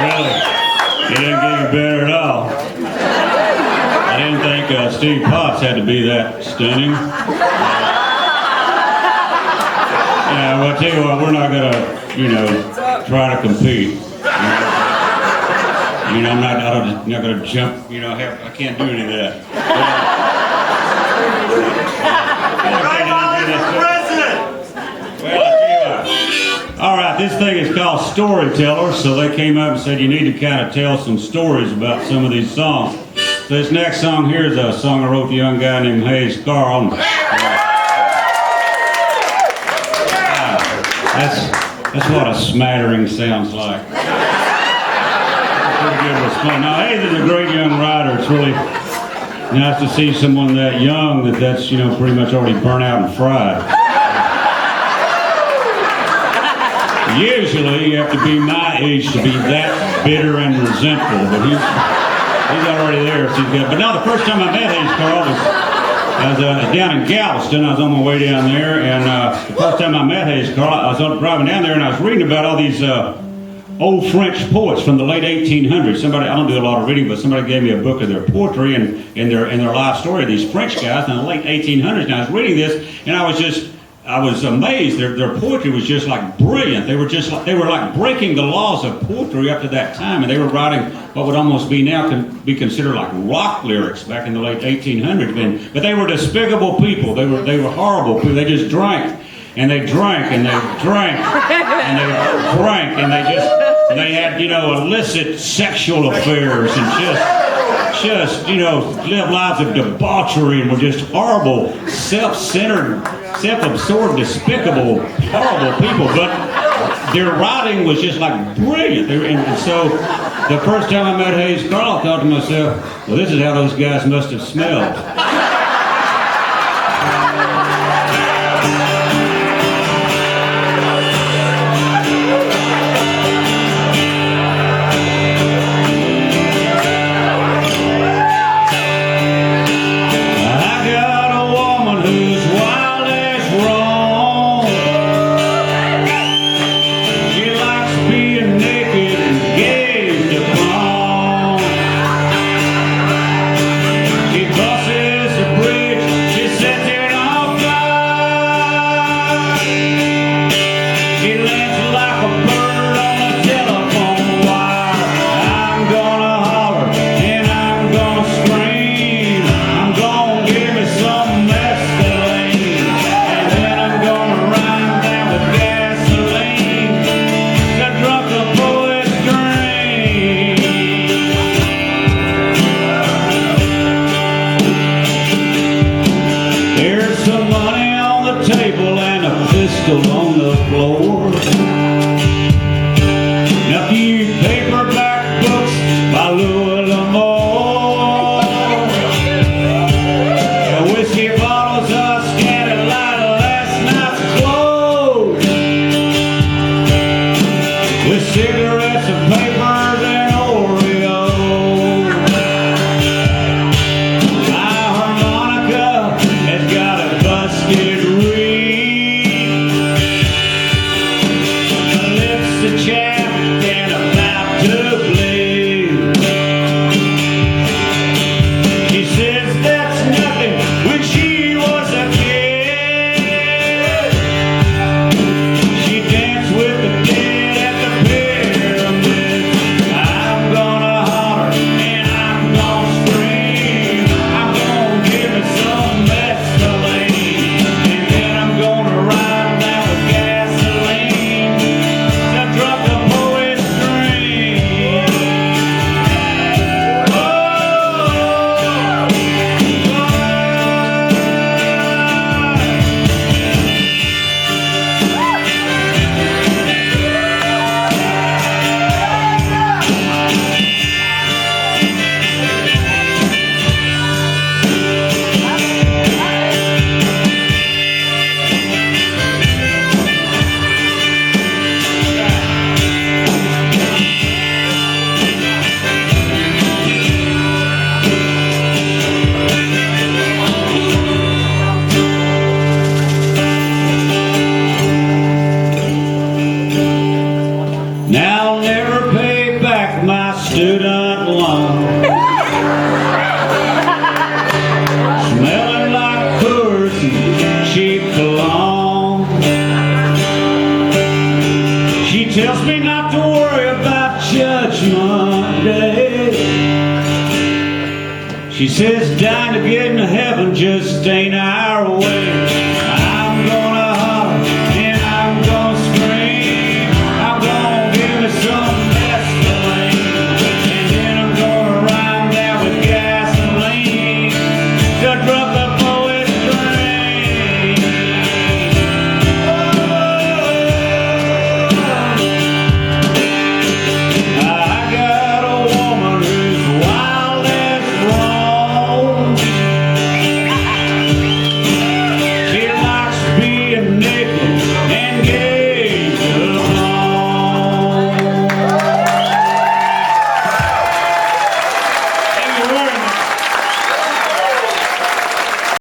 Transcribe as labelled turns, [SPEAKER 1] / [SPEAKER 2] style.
[SPEAKER 1] Really? It didn't get any better at all. I didn't think Steve Potts had to be that stunning. Yeah, well, I tell you what, we're not gonna, try to compete. I'm not gonna jump. I can't do any of that. Well, I tell you what. All right, this thing is called Storyteller, so they came up and said you need to kind of tell some stories about some of these songs. So this next song here is a song I wrote to a young guy named Hayes Carl. That's what a smattering sounds like. Pretty good response. Now, Hayes is a great young writer. It's really nice to see someone that young that's pretty much already burnt out and fried. Usually, you have to be my age to be that bitter and resentful, but he's already there. So but now, the first time I met Hayes Carl was down in Galveston. I was on my way down there, and the first time I met Hayes Carl, I was driving down there, and I was reading about all these old French poets from the late 1800s. I don't do a lot of reading, but somebody gave me a book of their poetry and their life story of these French guys in the late 1800s. And I was reading this, and I was amazed. Their poetry was just like brilliant. They were like breaking the laws of poetry up to that time, and they were writing what would almost be now be considered like rock lyrics back in the late 1800s. But they were despicable people. They were horrible people. They just drank. And they drank, and they drank, and they drank, and they had, illicit sexual affairs, and just lived lives of debauchery, and were just horrible, self-centered, self-absorbed, despicable, horrible people. But their writing was just like brilliant. And so the first time I met Hayes Carl, I thought to myself, well, this is how those guys must have smelled. On the floor, and a few paperback books by Louis L'Amour. The whiskey bottles are scattered like last night's clothes, with cigarettes and papers and Oreos. My harmonica has got a busted reed. Chapped and about to bleed. She says that's nothing when she was a kid. She danced with the dead at the pyramids. I'm gonna holler and I'm gonna scream. I'm gonna give me some mescaline, and then I'm gonna ride down with gasoline. Drop the poet's dream. Now I'll never pay back student loan. Smelling like Coors and cheap cologne. She tells me not to worry about Judgment Day. She says dying to get into heaven just ain't our way.